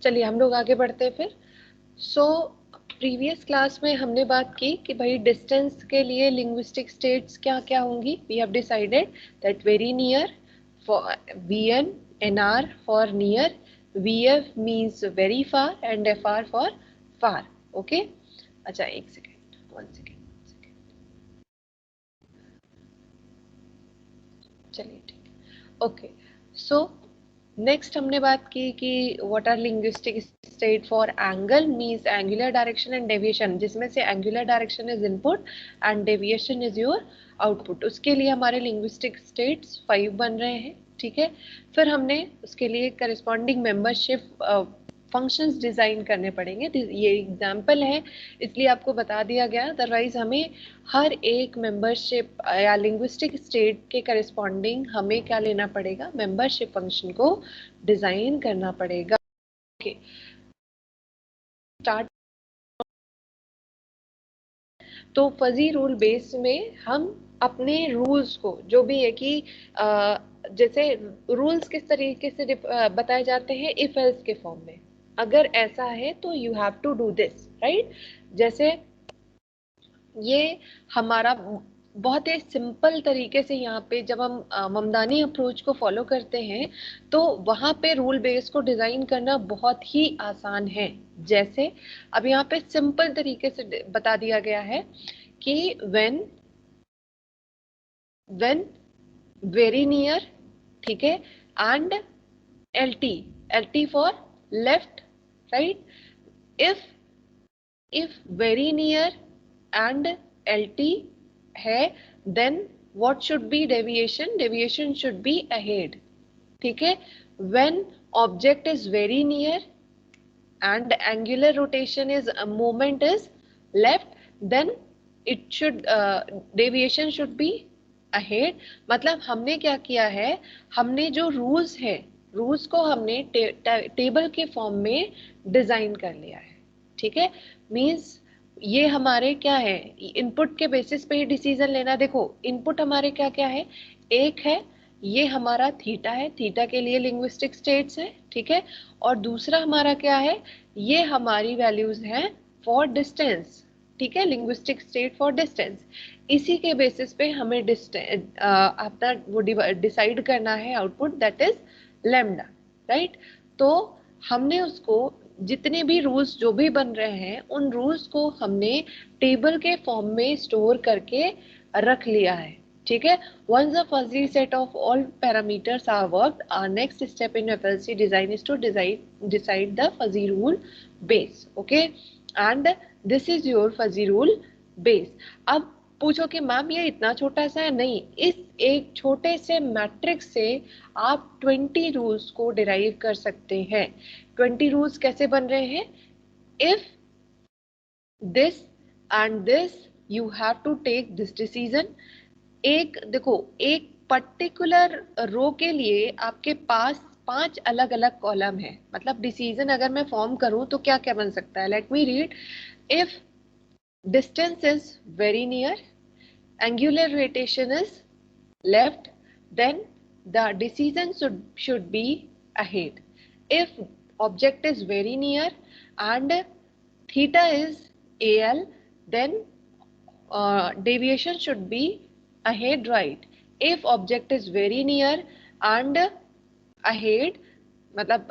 चलिए हम लोग आगे बढ़ते हैं फिर। सो प्रीवियस क्लास में हमने बात की कि भाई डिस्टेंस के लिए लिंग्विस्टिक स्टेट्स क्या क्या होंगी। We have decided that very near for VN, NR for near, VF means very far and FR for far. Okay, अच्छा एक सेकेंड, वन सेकेंड, चलिए ठीक। ओके, सो नेक्स्ट हमने बात की कि what are linguistic state for angle means angular direction and deviation, जिसमें से angular direction is input and deviation is your output. उसके लिए हमारे लिंग्विस्टिक स्टेट्स 5 बन रहे हैं। ठीक है, फिर हमने उसके लिए करस्पॉन्डिंग मेंबरशिप फंक्शंस डिजाइन करने पड़ेंगे। ये एग्जाम्पल है इसलिए आपको बता दिया गया, अदरवाइज हमें हर एक मेंबरशिप या लिंग्विस्टिक स्टेट के करस्पॉन्डिंग हमें क्या लेना पड़ेगा, मेंबरशिप फंक्शन को डिजाइन करना पड़ेगा। Okay, start. तो फजी रूल बेस में हम अपने रूल्स को, जो भी है कि जैसे रूल्स किस तरीके से बताए जाते हैं, इफ एल्स के फॉर्म में। अगर ऐसा है तो you have to do this, right. जैसे ये हमारा बहुत ही सिंपल तरीके से यहाँ पे जब हम ममदानी अप्रोच को फॉलो करते हैं तो वहां पे रूल बेस को डिजाइन करना बहुत ही आसान है। जैसे अब यहाँ पे सिंपल तरीके से बता दिया गया है कि व्हेन वेरी नियर, ठीक है, and LT, LT for left, right. If if very near and LT है, then what should be deviation? Deviation should be ahead. ठीक है, when object is very near and angular rotation is movement is left, then it should deviation should be ahead। मतलब हमने क्या किया है, हमने जो रूल्स है, रूल्स को हमने टेबल के फॉर्म में डिजाइन कर लिया है। ठीक है, मींस ये हमारे क्या है, इनपुट के बेसिस पे ही डिसीजन लेना। देखो इनपुट हमारे क्या क्या है, एक है ये हमारा थीटा है, थीटा के लिए लिंग्विस्टिक स्टेट्स है, ठीक है। और दूसरा हमारा क्या है, ये हमारी वैल्यूज हैं फॉर डिस्टेंस, ठीक है, लिंग्विस्टिक स्टेट फॉर डिस्टेंस। इसी के बेसिस पे हमें अपना वो डिसाइड करना है output, that is lambda, right. तो हमने उसको जितने भी रूल्स जो भी बन रहे हैं उन रूल्स को हमने टेबल के फॉर्म में स्टोर करके रख लिया है। ठीक है, once the fuzzy set of all parameters are worked, our next step in FLC design is to decide the fuzzy rule base. Okay, and this is your fuzzy rule base। अब पूछो कि ma'am ये इतना छोटा सा है, नहीं, इस एक छोटे से मैट्रिक्स से आप 20 रूल्स को डिराइव कर सकते हैं। 20 रूल्स कैसे बन रहे हैं, if this and this you have to take this decision. एक देखो, एक पर्टिकुलर रो के लिए आपके पास 5 अलग अलग कॉलम है, मतलब डिसीजन अगर मैं फॉर्म करूं तो क्या क्या बन सकता है। Let me read, if distance is very near, angular rotation is left, then the decision should be ahead. If object is very near and theta is AL, then deviation should be ahead, right। if object is very near and ahead, मतलब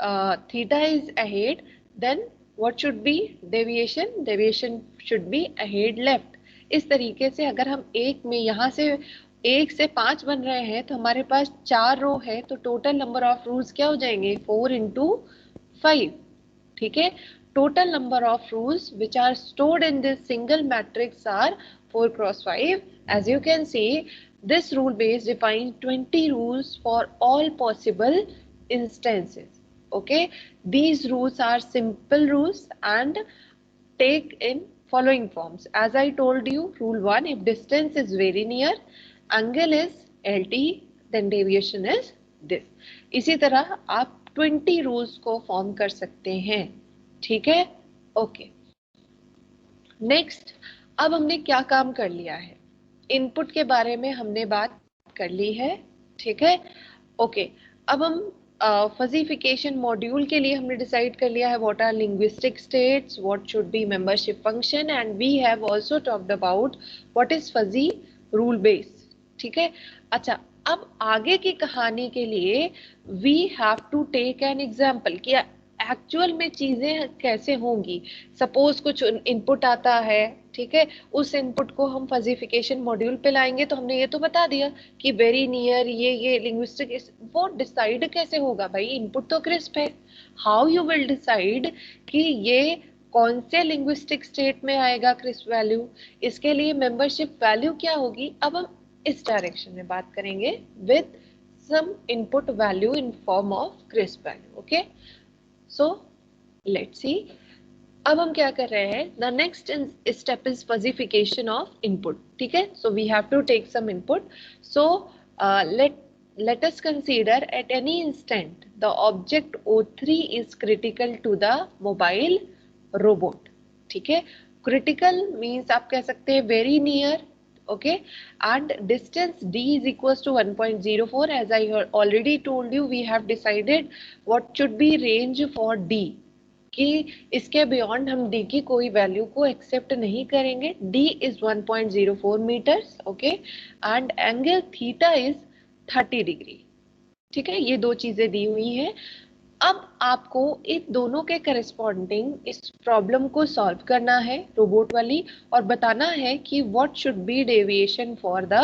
theta is ahead, then what should be deviation? Deviation should be ahead left। इस तरीके से अगर हम एक में यहाँ से 1 से 5 बन रहे हैं तो हमारे पास 4 रो है, तो टोटल नंबर ऑफ रूल्स क्या हो जाएंगे, 4 into 5। ठीक है, total number of rules which are stored in this single matrix are 4 cross 5। as you can see, this rule base defines 20 rules for all possible instances। okay, these rules are simple rules and take in following forms। as I told you, rule 1, if distance is very near, angle is LT, then deviation is this। इसी तरह आप 20 rules को form कर सकते हैं। ठीक है, okay. Next, अब हमने क्या काम कर लिया है, इनपुट के बारे में हमने बात कर ली है। ठीक है, ओके। अब हम फजीफिकेशन मॉड्यूल के लिए हमने डिसाइड कर लिया है what are linguistic states, what should be membership function, and we have also talked about what is fuzzy rule base. ठीक है, अच्छा अब आगे की कहानी के लिए we have to take an example कि एक्चुअल में चीजें कैसे होंगी। सपोज कुछ इनपुट आता है, ठीक है, उस इनपुट को हम फजीफिकेशन मॉड्यूल पे लाएंगे, तो हमने ये तो बता दिया कि वेरी नियर, ये लिंग्विस्टिक, वो डिसाइड कैसे होगा भाई, इनपुट तो क्रिस्प है। हाउ यू विल डिसाइड कि ये कौन से लिंग्विस्टिक स्टेट में आएगा क्रिस्प वैल्यू, इसके लिए मेंबरशिप वैल्यू क्या होगी, अब हम इस डायरेक्शन में बात करेंगे with some input value in form of crisp value. Okay, so let's see. अब हम क्या कर रहे हैं, the next step is fuzzification of input. ठीक है, so we have to take some input. So let us consider at any instant the object O3 is critical to the mobile robot। ठीक है, critical means आप कह सकते हैं very near, okay, and distance d is equals to 1.04। as I already told you, we have decided what should be range for d, कि इसके beyond हम d की कोई वैल्यू को एक्सेप्ट नहीं करेंगे। d is 1.04 meters, okay, and angle theta is 30 degree. ठीक है, ये दो चीजें दी हुई हैं। अब आपको इन दोनों के करस्पॉन्डिंग इस प्रॉब्लम को सॉल्व करना है, रोबोट वाली, और बताना है कि what should be deviation for the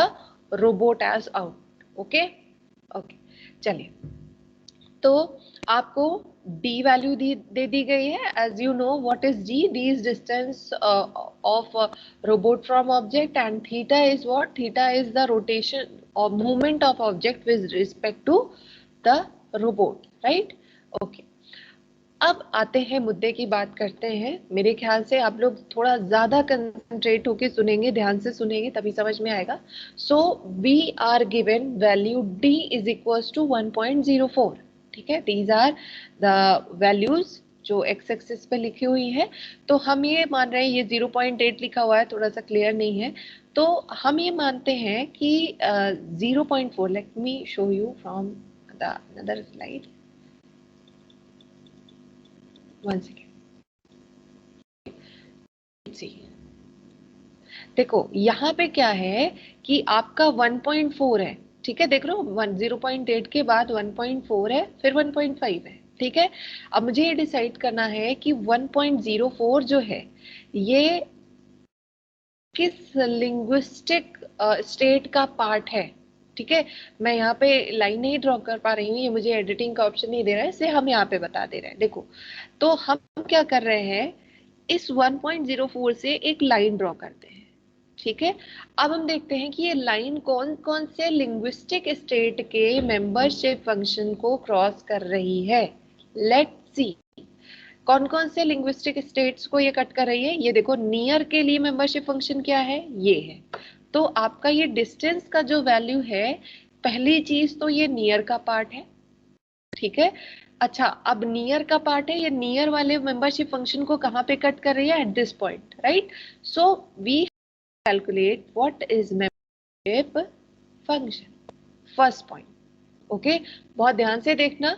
robot as out. Okay okay, चलिए, तो आपको d वैल्यू दे दी गई है। As you know what is d, d is distance of robot from object, and theta is what, theta is the rotation और movement of object with respect to the robot, right. Okay, अब आते हैं मुद्दे की बात करते हैं। मेरे ख्याल से आप लोग थोड़ा ज्यादा कंसंट्रेट होके सुनेंगे, ध्यान से सुनेंगे, तभी समझ में आएगा। So we are given value d is equals to 1.04। ठीक है, दीज आर द वैल्यूज जो एक्स एक्सिस पे लिखी हुई है। तो हम ये मान रहे हैं, ये 0.8 लिखा हुआ है, थोड़ा सा क्लियर नहीं है, तो हम ये मानते हैं कि 0.4, late me show you from the another slide, one second. देखो यहाँ पे क्या है कि आपका 1.4 है, ठीक है, देख लो 0.8 के बाद 1.4 है, फिर 1.5 है। ठीक है, अब मुझे ये डिसाइड करना है कि 1.04 जो है ये किस लिंग्विस्टिक स्टेट का पार्ट है। ठीक है, मैं यहाँ पे लाइन नहीं ड्रॉ कर पा रही हूँ, ये मुझे एडिटिंग का ऑप्शन नहीं दे रहा है, इसलिए हम यहाँ पे बता दे रहे हैं। देखो, तो हम क्या कर रहे हैं, इस 1.04 से एक लाइन ड्रॉ करते हैं। ठीक है, अब हम देखते हैं कि ये लाइन कौन कौन से लिंग्विस्टिक स्टेट के मेंबरशिप फंक्शन को क्रॉस कर रही है। लेट्स सी, कौन कौन से लिंग्विस्टिक स्टेट्स को ये कट कर रही है। ये देखो, नियर के लिए मेंबरशिप फंक्शन क्या है, ये है। तो आपका ये डिस्टेंस का जो वैल्यू है, पहली चीज तो ये नियर का पार्ट है। ठीक है, अच्छा, अब नियर का पार्ट है, ये नियर वाले मेंबरशिप फंक्शन को कहाँ पे कट कर रही है, at this point, right. So we calculate what is membership function, first point. Okay, बहुत ध्यान से देखना,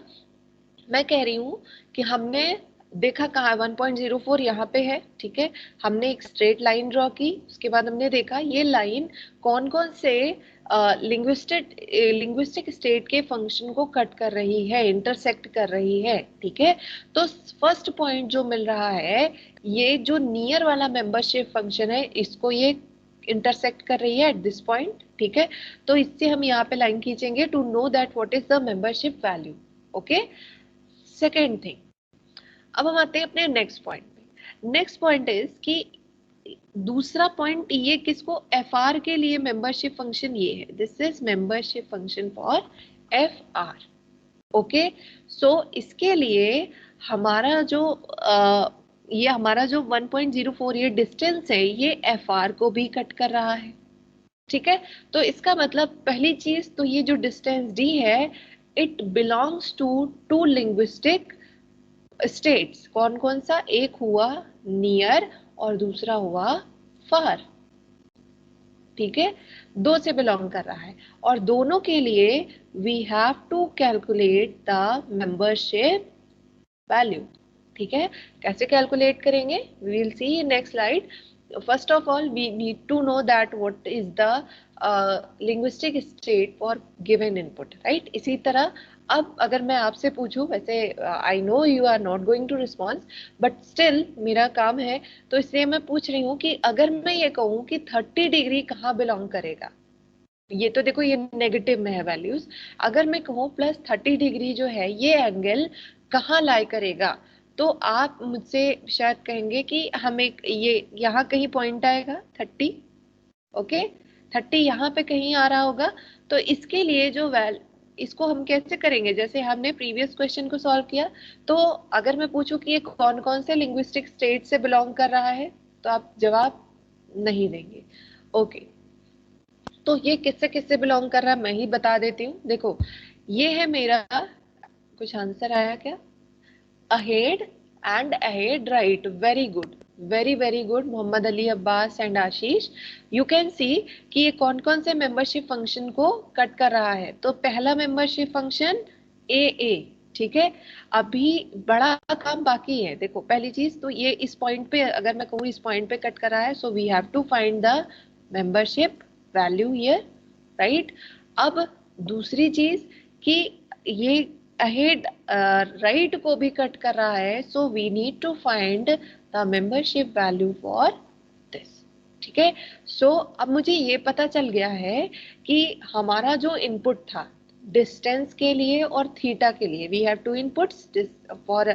मैं कह रही हूं कि हमने देखा कहा 1.04 यहाँ पे है। ठीक है, हमने एक स्ट्रेट लाइन ड्रॉ की, उसके बाद हमने देखा ये लाइन कौन कौन से लिंग्विस्टिक स्टेट के फंक्शन को कट कर रही है, इंटरसेक्ट कर रही है। ठीक है, तो फर्स्ट पॉइंट जो मिल रहा है, ये जो नियर वाला मेंबरशिप फंक्शन है, इसको ये इंटरसेक्ट कर रही है एट दिस पॉइंट। ठीक है, तो इससे हम यहाँ पे लाइन खींचेंगे to know that what is the membership value. Okay, second thing, अब हम आते हैं अपने नेक्स्ट पॉइंट पे। नेक्स्ट पॉइंट इज कि दूसरा पॉइंट ये किसको, एफ आर के लिए मेंबरशिप फंक्शन ये है, this is membership function for f r. Okay, so इसके लिए हमारा जो ये हमारा जो 1.04 ये डिस्टेंस है, ये एफ आर को भी कट कर रहा है। ठीक है, तो इसका मतलब पहली चीज तो ये जो डिस्टेंस डी है, it belongs to two linguistic states. कौन कौन सा, एक हुआ नियर और दूसरा हुआ फार। ठीक है, दो से बिलोंग कर रहा है, और दोनों के लिए we have to calculate the membership value. ठीक है, कैसे कैलकुलेट करेंगे, we will see in next slide. First of all we need to know that what is the linguistic state for given input, right. इसी तरह अब अगर मैं आपसे पूछूं, वैसे I know you are not going to response, but still मेरा काम है, तो इसलिए मैं पूछ रही हूँ कि अगर मैं ये कहूँ कि 30 डिग्री कहाँ बिलोंग करेगा, ये तो देखो ये नेगेटिव में है वैल्यूज, अगर मैं कहूँ प्लस 30 डिग्री जो है ये एंगल कहाँ लाई करेगा, तो आप मुझसे शायद कहेंगे कि हमें ये यहाँ कहीं पॉइंट आएगा 30, ओके, 30 यहाँ पे कहीं आ रहा होगा। तो इसके लिए जो इसको हम कैसे करेंगे, जैसे हमने प्रीवियस क्वेश्चन को सॉल्व किया, तो अगर मैं पूछूं कि ये कौन कौन से लिंग्विस्टिक स्टेट से बिलोंग कर रहा है, तो आप जवाब नहीं देंगे, ओके। तो ये किससे किससे बिलोंग कर रहा है मैं ही बता देती हूँ। देखो ये है मेरा, कुछ आंसर आया क्या, ahead and ahead, right, very good, very very good Mohammad Ali, Abbas and Ashish. You can see कि ये कौन कौन से मेंबरशिप फंक्शन को कट कर रहा है। तो पहला मेंबरशिप फंक्शन ए, ठीक है, अभी बड़ा काम बाकी है। देखो पहली चीज तो ये इस पॉइंट पे, अगर मैं कहूँ इस पॉइंट पे कट कर रहा है, so we have to find the membership value here, right. अब दूसरी चीज कि ये अहेड राइट को भी कट कर रहा है, so we need to find the membership value for this, ठीक है। सो अब मुझे ये पता चल गया है कि हमारा जो इनपुट था डिस्टेंस के लिए और थीटा के लिए, we have two inputs for,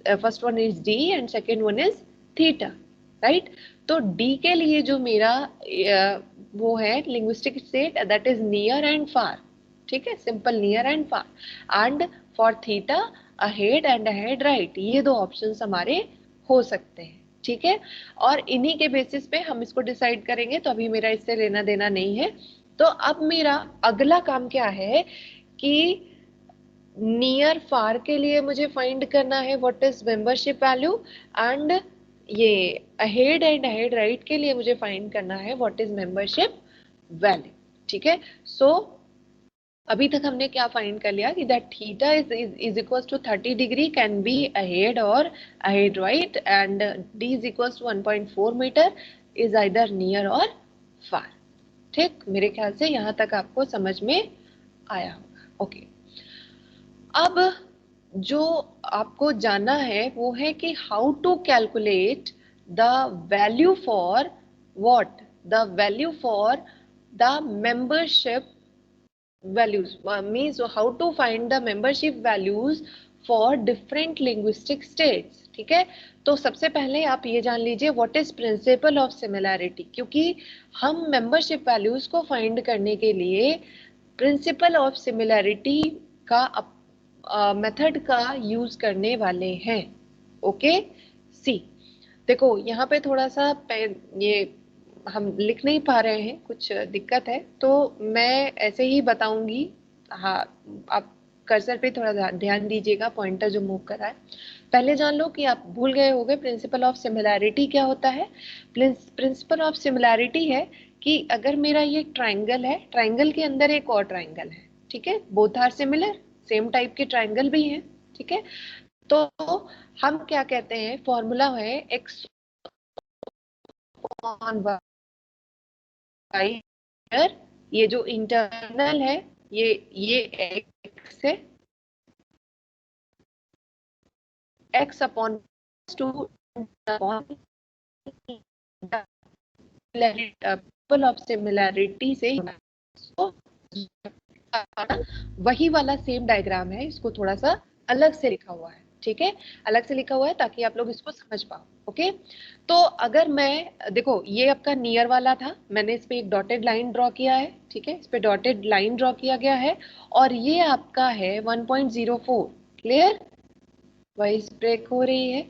first one is d and second one is theta, right. तो डी के लिए जो मेरा वो है linguistic state, that is near and far, ठीक है, simple near and far, and for theta ahead and ahead right, ये दो ऑप्शंस हमारे हो सकते हैं, ठीक है। और इन्हीं के बेसिस पे हम इसको डिसाइड करेंगे, तो अभी मेरा इससे लेना देना नहीं है। तो अब मेरा अगला काम क्या है कि नियर फार के लिए मुझे फाइंड करना है what is membership value, and ये अहेड एंड अहेड राइट के लिए मुझे फाइंड करना है व्हाट इज मेंबरशिप वैल्यू, ठीक है। सो अभी तक हमने क्या फाइंड कर लिया कि that theta is equals to 30 degree can be ahead और ahead right, and d is equals to 1.4 metre is either near और फार। ठीक, मेरे ख्याल से यहां तक आपको समझ में आया होगा, ओके। अब जो आपको जानना है वो है कि how to calculate the value for what, the value for the membership values, means how to find the membership values for different linguistic states, ठीक है। तो सबसे पहले आप ये जान लीजिए what is principal of similarity, क्योंकि हम मेंबरशिप वैल्यूज को फाइंड करने के लिए प्रिंसिपल ऑफ सिमिलैरिटी का मेथड का यूज करने वाले हैं, ओके। सी देखो यहाँ पे थोड़ा सा ये हम लिख नहीं पा रहे हैं, कुछ दिक्कत है, तो मैं ऐसे ही बताऊंगी। हाँ, आप कर्सर पे थोड़ा ध्यान दीजिएगा, पॉइंटर जो मूव कर रहा है। पहले जान लो कि आप भूल गए होंगे प्रिंसिपल ऑफ सिमिलैरिटी क्या होता है। प्रिंसिपल ऑफ सिमिलैरिटी है कि अगर मेरा ये ट्राइंगल है, ट्राइंगल के अंदर एक और ट्राइंगल है, ठीक है, both are similar, same type के ट्राइंगल भी हैं, ठीक है। तो हम क्या कहते हैं, फॉर्मूला है एक्स ऑन वाई, ये जो इंटरनल है ये एक्स है, x upon two upon of similarity से, तो वही वाला सेम डायग्राम है, इसको थोड़ा सा अलग से लिखा हुआ है, ठीक है, अलग से लिखा हुआ है ताकि आप लोग इसको समझ पाओ, ओके। तो अगर मैं देखो ये आपका नियर वाला था, मैंने इस पे एक डॉटेड लाइन ड्रॉ किया है, ठीक है, इस पे डॉटेड लाइन ड्रॉ किया गया है, और ये आपका है 1.04, क्लियर, वॉइस ब्रेक हो रही है,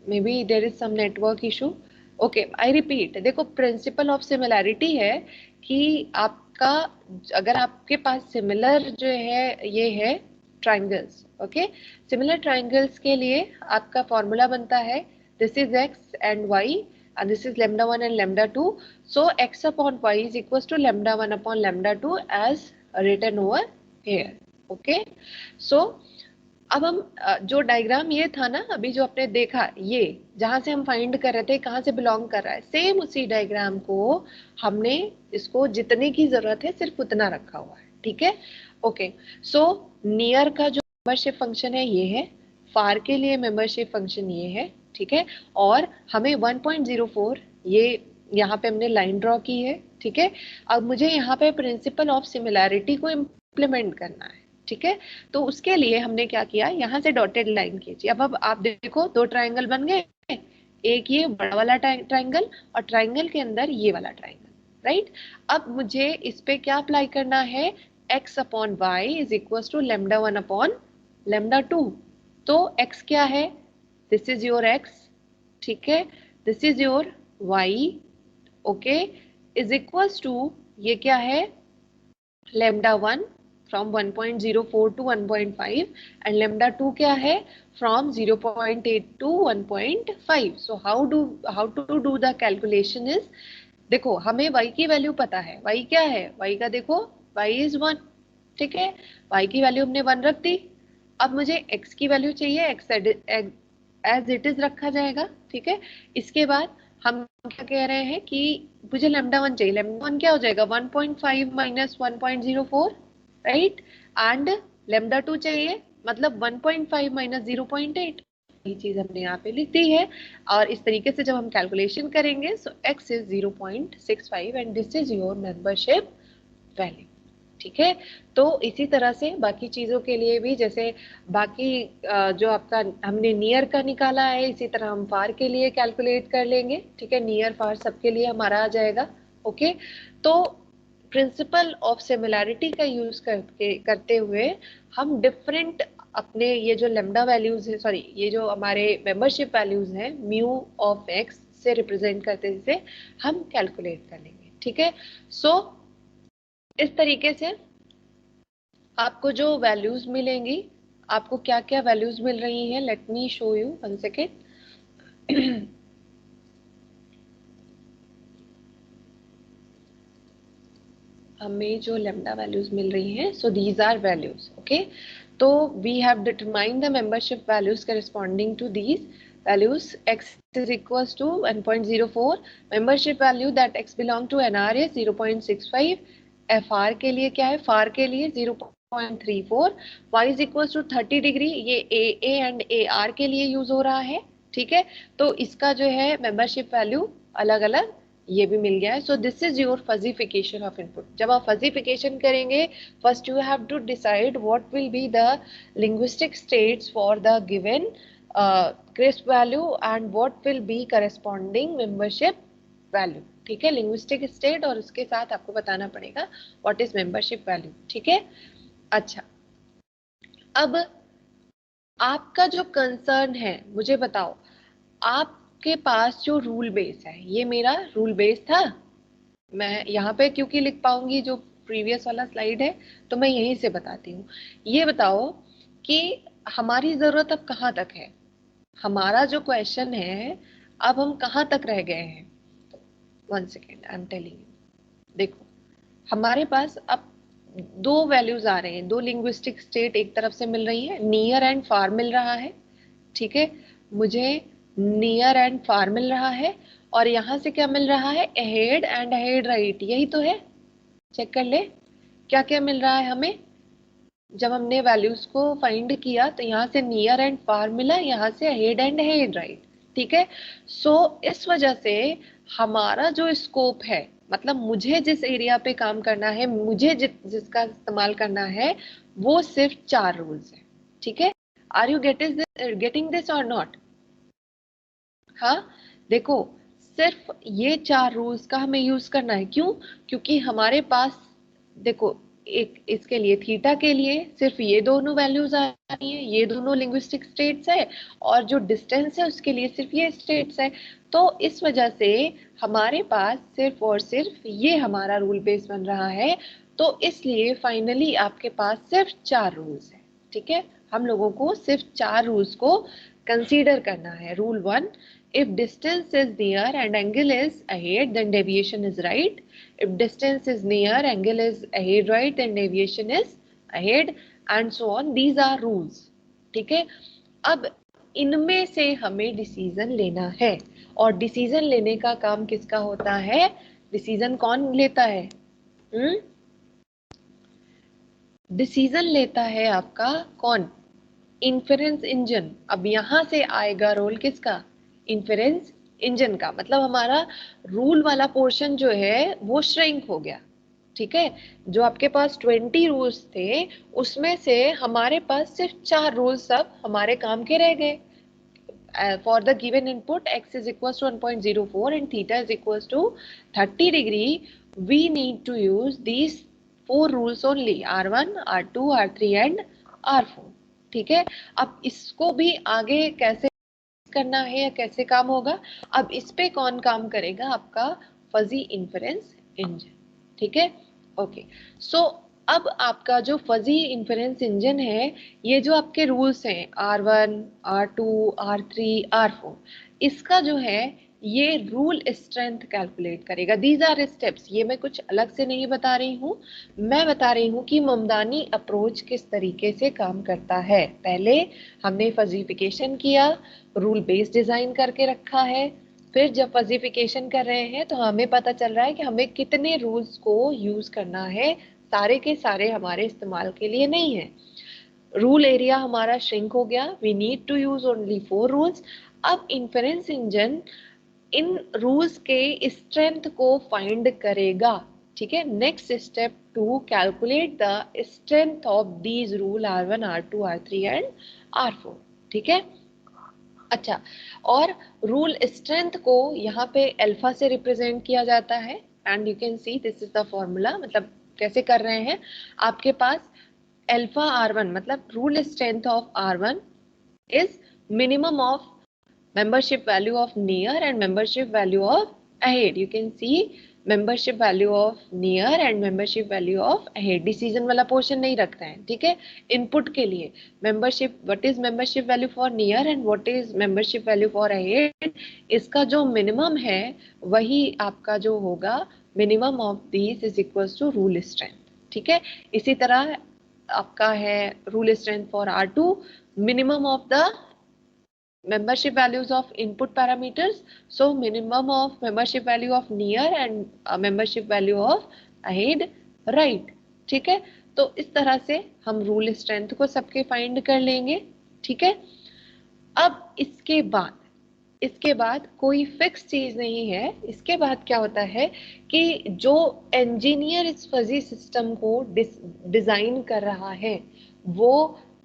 may be there is some network issue, okay. I repeat, देखो प्रिंसिपल ऑफ सिमिलैरिटी है कि आपका, अगर आपके पास सिमिलर जो है ये है ट्राइंगल्स, ओके, सिमिलर ट्राइंगल्स के लिए आपका फॉर्मूला बनता है this is X and Y, and this is lambda 1 and lambda 2. So x upon y is equals to lambda 1 upon lambda 2 as written over here. Okay, so अब हम जो diagram ये था ना अभी जो आपने देखा, ये जहां से हम फाइंड कर रहे थे कहां से बिलोंग कर रहा है, सेम उसी डायग्राम को हमने इसको जितने की जरूरत है सिर्फ उतना रखा हुआ है. ठीक है, ओके. सो नियर का जो मेंबरशिप फंक्शन है ये है, फार के लिए मेंबरशिप फंक्शन ये है. ठीक है, और हमें 1.04 ये यहाँ पे हमने लाइन ड्रॉ की है. ठीक है, अब मुझे यहाँ पे प्रिंसिपल ऑफ सिमिलैरिटी को इम्प्लीमेंट करना है. ठीक है, तो उसके लिए हमने क्या किया, यहाँ से डॉटेड लाइन खींची. अब आप देखो दो ट्राइंगल बन गए, एक ये बड़ा वाला ट्राइंगल और ट्राइंगल के अंदर ये वाला ट्राइंगल. राइट, अब मुझे इस पे क्या अप्लाई करना है, x upon Y is equal to lambda 1 upon lambda 2. तो x क्या है, दिस इज योर x. ठीक है, this is your y. Okay, is equal to ये क्या है, lambda 1 from 1.04 to 1.5 and lambda 2 क्या है, from 0.8 to 1.5. so how to do the calculation is, देखो हमें y की वैल्यू पता है, y क्या है, y का देखो y is 1. ठीक है, y की वैल्यू हमने 1 रख दी. अब मुझे x की वैल्यू चाहिए, x एज इट इज रखा जाएगा. ठीक है, इसके बाद हम क्या कह रहे हैं कि मुझे lambda 1 चाहिए. lambda 1 क्या हो जाएगा, 1.5 माइनस 1.04. राइट, एंड lambda 2 चाहिए, मतलब 1.5 माइनस 0.8. ये चीज हमने यहाँ पे लिख दी है. और इस तरीके से जब हम कैलकुलेशन करेंगे, सो x is 0.65 and this is your membership value. ठीक है, तो इसी तरह से बाकी चीजों के लिए भी, जैसे बाकी जो आपका हमने नियर का निकाला है, इसी तरह हम फार के लिए कैलकुलेट कर लेंगे. ठीक है, नियर फार सबके लिए हमारा आ जाएगा. ओके, तो प्रिंसिपल ऑफ सिमिलैरिटी का यूज करते हुए हम डिफरेंट अपने ये जो लेमडा वैल्यूज है, सॉरी ये जो हमारे मेंबरशिप वैल्यूज हैं, म्यू ऑफ एक्स से रिप्रेजेंट करते हुए हम कैलकुलेट कर लेंगे. ठीक है, सो इस तरीके से आपको जो वैल्यूज मिलेंगी, आपको क्या क्या वैल्यूज मिल रही हैं, let me show you one second. हमें जो लेमडा वैल्यूज मिल रही हैं, so these are values. Okay, तो we have determined the membership values corresponding to these values. X is equals to 1.04, membership value that X belong to NR is 0.65. FR के लिए क्या है, FAR के लिए 0.34. Y is equals to 30 degree, ये AA and AR के लिए use हो रहा है. ठीक है, तो इसका जो है मेंबरशिप वैल्यू अलग अलग ये भी मिल गया है. So this is your fuzzification of input. जब आप फजीफिकेशन करेंगे, first you have to decide what will be the linguistic states for the given crisp value and what will be corresponding membership value. ठीक है, linguistic state और उसके साथ आपको बताना पड़ेगा what is membership value. ठीक है, अच्छा, अब आपका जो कंसर्न है, मुझे बताओ, आपके पास जो रूल बेस है, ये मेरा रूल बेस था. मैं यहाँ पे क्योंकि लिख पाऊंगी जो प्रीवियस वाला स्लाइड है, तो मैं यहीं से बताती हूँ. ये बताओ कि हमारी जरूरत अब कहाँ तक है, हमारा जो क्वेश्चन है अब हम कहाँ तक रह गए हैं. One second, I am telling you. देखो हमारे पास अब दो वैल्यूज आ रहे हैं, दो लिंग्विस्टिक स्टेट एक तरफ से मिल रही है, नियर एंड फार मिल रहा है. ठीक है, मुझे नियर एंड फार मिल रहा है, और यहाँ से क्या मिल रहा है, अहेड एंड अहेड राइट. यही तो है, चेक कर ले क्या क्या मिल रहा है हमें. जब हमने वैल्यूज को फाइंड किया तो यहाँ से नियर एंड फार मिला, यहाँ से अहेड एंड अहेड राइट. ठीक है, सो इस वजह से हमारा जो स्कोप है, मतलब मुझे जिस एरिया पे काम करना है, मुझे जिसका इस्तेमाल करना है, वो सिर्फ 4 रूल्स है. ठीक है, आर यू गेटिंग दिस और नॉट. हाँ, देखो सिर्फ ये 4 रूल्स का हमें यूज करना है. क्यों, क्योंकि हमारे पास देखो एक इसके लिए थीटा के लिए सिर्फ ये दोनों वैल्यूज आ रही है, ये दोनों लिंग्विस्टिक स्टेट्स है, और जो डिस्टेंस है उसके लिए सिर्फ ये स्टेट्स है. तो इस वजह से हमारे पास सिर्फ और सिर्फ ये हमारा रूल बेस बन रहा है. तो इसलिए फाइनली आपके पास सिर्फ 4 रूल्स है. ठीक है, हम लोगों को सिर्फ 4 रूल्स को कंसीडर करना है. Rule 1, if distance is near and angle is ahead then deviation is right. If distance is near, angle is ahead right, then deviation is ahead, and so on. These are rules. ठीक है, अब इनमें से हमें decision लेना है, और decision लेने का काम किसका होता है? डिसीजन कौन लेता है? डिसीजन लेता है आपका कौन? Inference engine. अब यहां से आएगा रोल किसका? इन्फेरेंस इंजन का. मतलब हमारा रूल वाला पोर्शन जो है वो श्रिंक हो गया. ठीक है, जो आपके पास 20 रूल्स थे उसमें से हमारे पास सिर्फ 4 रूल्स अब हमारे काम के रह गए. For the given input x is equals to 1.04 and theta is equals to 30 degree, we need to use these 4 rules only, R1, R2, R3 and R4. ठीक है, अब इसको भी आगे कैसे करना है या कैसे काम होगा, अब इस पे कौन काम करेगा? आपका फजी इन्फेरेंस इंजन. ठीक है, ओके. सो अब आपका जो फजी इन्फेरेंस इंजन है, ये जो आपके रूल्स हैं R1, R2, R3, R4, इसका जो है ये रूल स्ट्रेंथ कैलकुलेट करेगा. These are steps. ये मैं कुछ अलग से नहीं बता रही हूँ, मैं बता रही हूँ कि ममदानी अप्रोच किस तरीके से काम करता है. पहले हमने फजीफिकेशन किया, रूल बेस्ड डिजाइन करके रखा है, फिर जब फजीफिकेशन कर रहे हैं तो हमें पता चल रहा है कि हमें कितने रूल्स को यूज करना है. सारे के सारे हमारे इस्तेमाल के लिए नहीं है. रूल एरिया हमारा श्रिंक हो गया. We need to use only 4 rules. अब इन्फेरेंस इंजन इन रूल्स के स्ट्रेंथ को फाइंड करेगा. ठीक है, next step to calculate the strength of these rule R1, R2, R3 and R4. ठीक है, अच्छा. और रूल स्ट्रेंथ को यहाँ पे अल्फा से रिप्रेजेंट किया जाता है, and you can see this is the formula. मतलब कैसे कर रहे हैं, आपके पास अल्फा R1 मतलब rule strength of R1 is minimum of membership value of near and membership value of ahead. You can see membership value of near and membership value of ahead. Decision वाला portion नहीं रखते हैं. ठीक है, input के लिए membership, what is membership value for near and what is membership value for ahead, इसका जो मिनिमम है वही आपका जो होगा minimum of these is equals to rule strength. ठीक है, इसी तरह आपका है rule strength for R2, minimum of the membership values of input parameters, so minimum of membership value of near and membership value of ahead right. ठीक है, तो इस तरह से हम रूल स्ट्रेंथ को सबके फाइंड कर लेंगे. ठीक है, अब इसके बाद कोई फिक्स चीज नहीं है. इसके बाद क्या होता है कि जो इंजीनियर इस फजी सिस्टम को डिजाइन कर रहा है वो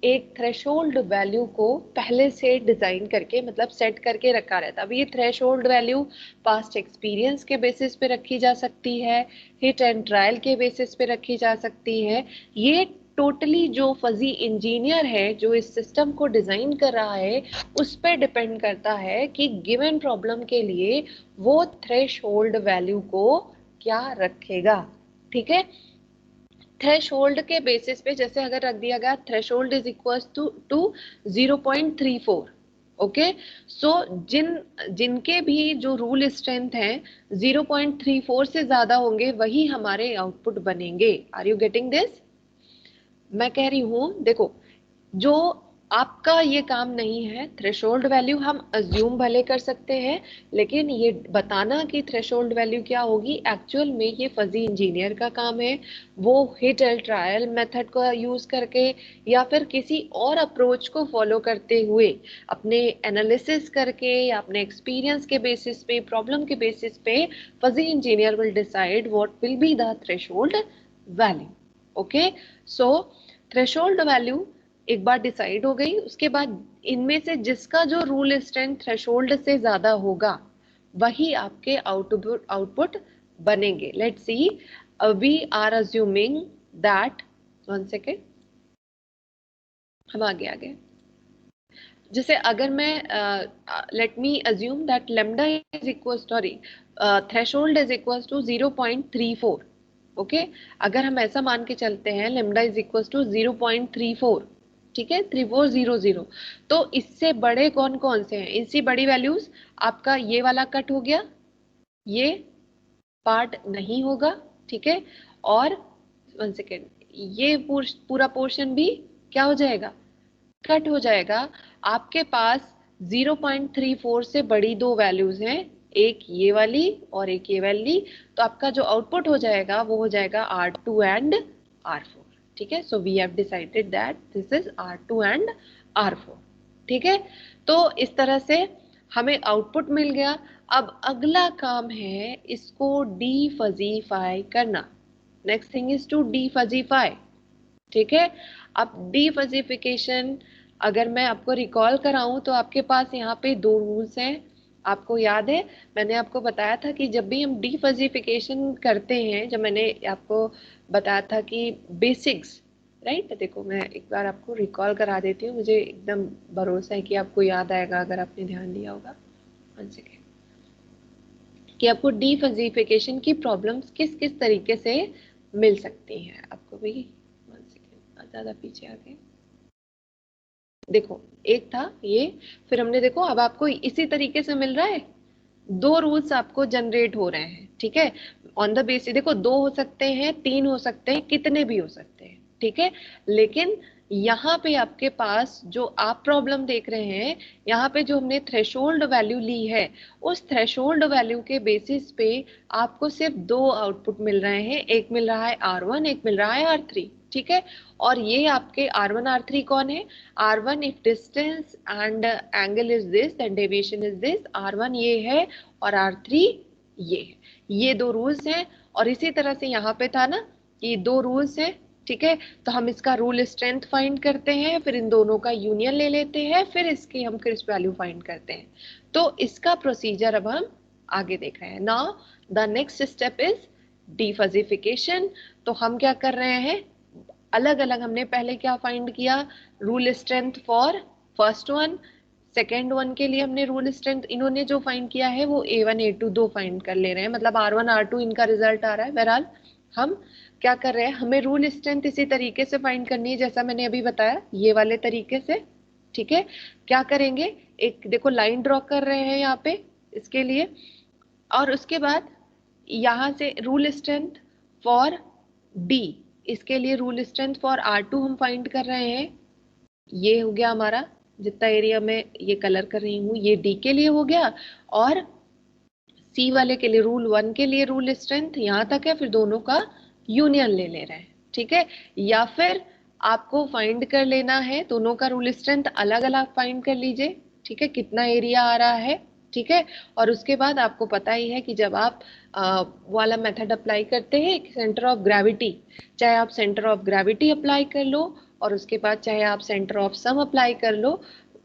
एक थ्रेशोल्ड वैल्यू को पहले से डिजाइन करके मतलब सेट करके रखा रहता है. अब ये थ्रेशोल्ड वैल्यू पास्ट एक्सपीरियंस के बेसिस पे रखी जा सकती है, हिट एंड ट्रायल के बेसिस पे रखी जा सकती है. ये टोटली जो फजी इंजीनियर है जो इस सिस्टम को डिजाइन कर रहा है उस पर डिपेंड करता है कि गिवन प्रॉब्लम के लिए वो थ्रेशोल्ड वैल्यू को क्या रखेगा. ठीक है, थ्रेशोल्ड के बेसिस पे जैसे अगर रख दिया गया threshold is equal to 0.34. Okay, so जिनके भी जो रूल स्ट्रेंथ है 0.34 से ज्यादा होंगे वही हमारे आउटपुट बनेंगे. Are you getting this? मैं कह रही हूं देखो, जो आपका ये काम नहीं है. थ्रेशोल्ड वैल्यू हम अज्यूम भले कर सकते हैं, लेकिन ये बताना कि थ्रेशोल्ड वैल्यू क्या होगी एक्चुअल में ये फजी इंजीनियर का काम है. वो हिट एंड ट्रायल मेथड का यूज करके या फिर किसी और अप्रोच को फॉलो करते हुए अपने एनालिसिस करके या अपने एक्सपीरियंस के बेसिस पे, प्रॉब्लम के बेसिस पे fuzzy engineer will decide what will be the threshold value. Okay, so threshold value एक बार डिसाइड हो गई, उसके बाद इनमें से जिसका जो रूल स्ट्रेंथ थ्रेशोल्ड से ज्यादा होगा वही आपके आउटपुट बनेंगे. Let's see, we are assuming that, one second, हम आगे जैसे अगर मैं let me assume that lambda is equal threshold is equal to 0.34. Okay, अगर हम ऐसा मान के चलते हैं लेमडा इज इक्वल टू 0.34, ठीक है 3400। तो इससे बड़े कौन कौन से हैं, इसी बड़ी वैल्यूज, आपका ये वाला कट हो गया, ये पार्ट नहीं होगा, ठीक है, और 1 सेकेंड, ये पूरा पोर्शन भी क्या हो जाएगा, कट हो जाएगा। आपके पास 0.34 से बड़ी दो वैल्यूज हैं, एक ये वाली और एक ये वाली, तो आपका जो आउटपुट हो जाएगा वो हो जाएगा R2 एंड R4, ठीक है। So we have decided that this is R2 and R4, ठीक है। तो इस तरह से हमें आउटपुट मिल गया। अब अगला काम है इसको डीफजीफाई करना। नेक्स्ट थिंग इज टू डीफजीफाई, ठीक है। अब डीफजिफिकेशन अगर मैं आपको रिकॉल कराऊं तो आपके पास यहाँ पे दो रूल्स हैं। आपको याद है मैंने आपको बताया था कि जब भी हम डीफजिफिकेशन करते हैं, जब मैंने आपको बताया था कि बेसिक्स, राइट, देखो मैं एक बार आपको रिकॉल करा देती हूँ, मुझे एकदम भरोसा है कि आपको याद आएगा अगर आपने ध्यान दिया होगा। 1 सेकेंड, कि आपको डीफजिफिकेशन की प्रॉब्लम्स किस किस तरीके से मिल सकती हैं आपको भी। 1 सेकेंड, ज्यादा पीछे आ गए, देखो एक था ये, फिर हमने देखो अब आपको इसी तरीके से मिल रहा है, दो रूल्स आपको जनरेट हो रहे हैं, ठीक है। ऑन द बेसिस देखो, दो हो सकते हैं, तीन हो सकते हैं, कितने भी हो सकते हैं, ठीक है। लेकिन यहाँ पे आपके पास जो आप प्रॉब्लम देख रहे हैं, यहाँ पे जो हमने थ्रेशोल्ड वैल्यू ली है, उस थ्रेशोल्ड वैल्यू के बेसिस पे आपको सिर्फ दो आउटपुट मिल रहे हैं, एक मिल रहा है R1, एक मिल रहा है R3, ठीक है। और ये आपके R1 R3 कौन है, R1 if distance and angle is this and deviation is this, R1 ये है और R3 ये है, ये दो रूल्स हैं। और इसी तरह से यहाँ पे था ना कि दो रूल्स हैं, ठीक है। तो हम इसका रूल स्ट्रेंथ फाइंड करते हैं, फिर इन दोनों का यूनियन ले लेते हैं, फिर इसकी हम क्रिस्प वैल्यू फाइंड करते हैं। तो इसका प्रोसीजर अब हम आगे देख रहे हैं। Now the next step is defuzzification. तो हम क्या कर रहे हैं, अलग अलग हमने पहले क्या फाइंड किया, rule strength for first one, second one के लिए हमने रूल स्ट्रेंथ, इन्होंने जो फाइंड किया है वो A1 A2 दो फाइंड कर ले रहे हैं, मतलब R1 R2 इनका रिजल्ट आ रहा है। बहरहाल हम क्या कर रहे हैं, हमें रूल स्ट्रेंथ इसी तरीके से फाइंड करनी है जैसा मैंने अभी बताया, ये वाले तरीके से, ठीक है। क्या करेंगे, एक देखो लाइन ड्रॉ कर रहे हैं यहाँ पे इसके लिए, और उसके बाद यहां से रूल स्ट्रेंथ फॉर डी, इसके लिए रूल स्ट्रेंथ फॉर R2 हम फाइंड कर रहे हैं। ये हो गया हमारा, जितना एरिया में ये कलर कर रही हूँ ये डी के लिए हो गया, और सी वाले के लिए रूल 1 के लिए रूल स्ट्रेंथ यहाँ तक है, फिर दोनों का यूनियन ले ले रहे हैं, ठीक है। या फिर आपको फाइंड कर लेना है, दोनों का रूल स्ट्रेंथ अलग अलग फाइंड कर लीजिए, ठीक है, कितना एरिया आ रहा है, ठीक है। और उसके बाद आपको पता ही है कि जब आप वाला मेथड अप्लाई करते हैं सेंटर ऑफ ग्रेविटी, चाहे आप सेंटर ऑफ ग्रेविटी अप्लाई कर लो और उसके बाद चाहे आप सेंटर ऑफ सम अप्लाई कर लो,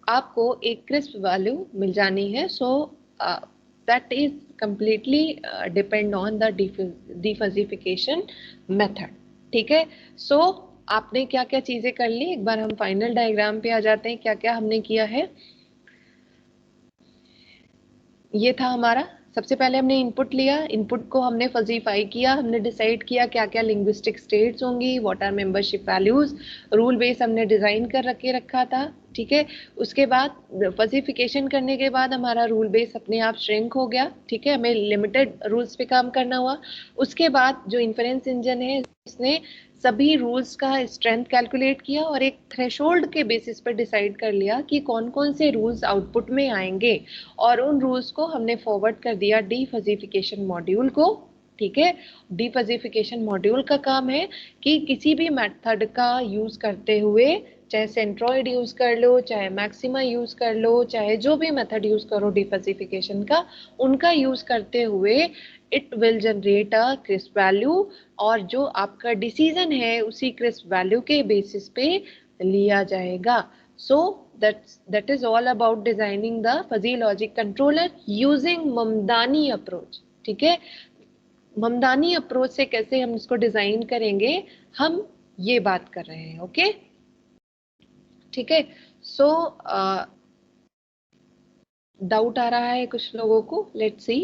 आपको एक क्रिस्प वैल्यू मिल जानी है। सो that is completely depend on the defuzzification method, ठीक है। सो आपने क्या क्या चीजें कर ली, एक बार हम फाइनल डायग्राम पे आ जाते हैं, क्या क्या हमने किया है। ये था हमारा, सबसे पहले हमने इनपुट लिया, इनपुट को हमने फजीफाई किया, हमने डिसाइड किया क्या क्या लिंग्विस्टिक स्टेट्स होंगी, what are membership values, rule base हमने डिजाइन कर रखा था, ठीक है। उसके बाद फजीफिकेशन करने के बाद हमारा रूल बेस अपने आप श्रिंक हो गया, ठीक है, हमें लिमिटेड रूल्स पे काम करना हुआ। उसके बाद जो इन्फरेंस इंजन है उसने सभी रूल्स का स्ट्रेंथ कैलकुलेट किया और एक थ्रेशोल्ड के बेसिस पर डिसाइड कर लिया कि कौन कौन से रूल्स आउटपुट में आएंगे, और उन रूल्स को हमने फॉरवर्ड कर दिया डीफजिफिकेशन मॉड्यूल को, ठीक है। डीफजिफिकेशन मॉड्यूल का काम है कि किसी भी मेथड का यूज करते हुए, चाहे सेंट्रॉइड यूज कर लो, चाहे मैक्सिमा यूज कर लो, चाहे जो भी मेथड यूज करो डीफजिफिकेशन का, उनका यूज करते हुए it will generate a crisp value, और जो आपका डिसीजन है उसी क्रिस्प वैल्यू के बेसिस पे लिया जाएगा। सो that is all about designing the fuzzy logic controller using Mamdani approach, ठीक है। ममदानी अप्रोच से कैसे हम इसको डिजाइन करेंगे, हम ये बात कर रहे हैं, ओके, ठीक है। सो डाउट आ रहा है कुछ लोगों को, लेट्स सी।